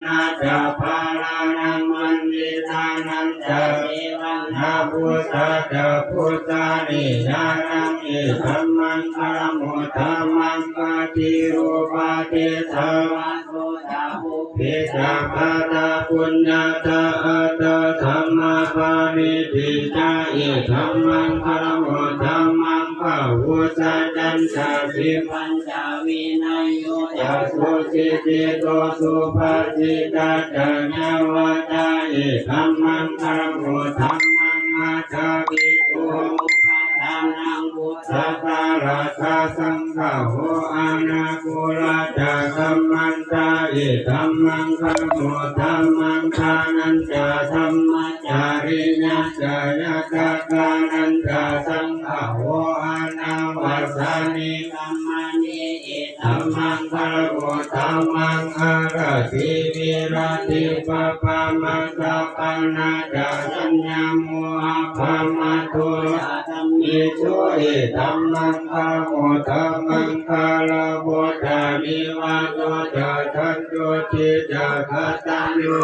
นาจะภาลานังมันวิธานังจะเอวังนาพุทธะจะพุทธานิยานังอิธัมมังคารมุตตมังปฏิรูปาติสวะโสตาภูปิจักขตาปุญญาตาอัตธรรมปานิทิจาอิธัมมังคารมุตตมังภาวุสัจจันทสิปัญจวินัยโยยัสสุสิติโตสุภาสิตาจัญญาวตาอิธัมมังคารมุตตมังอาชาภิกขุอุปาทานังพุทธตาราชาสังฆโหอานาคุลาจะธัมมันตาอิธัมมังคารมุตตมังทานันจะธัมมจาริญาจายตากานันจะสังฆโหอานาวัสสานิกัมมานิอิธัมมังคารมุตตมังอารติวิรติปะปะมัสสะปันนาจะสัญญามุอาภามาตุธัมมิสุอิธัมมังคารมุตตมังคารมุตตานิวาโตจะทันตุจิจะคตัญญู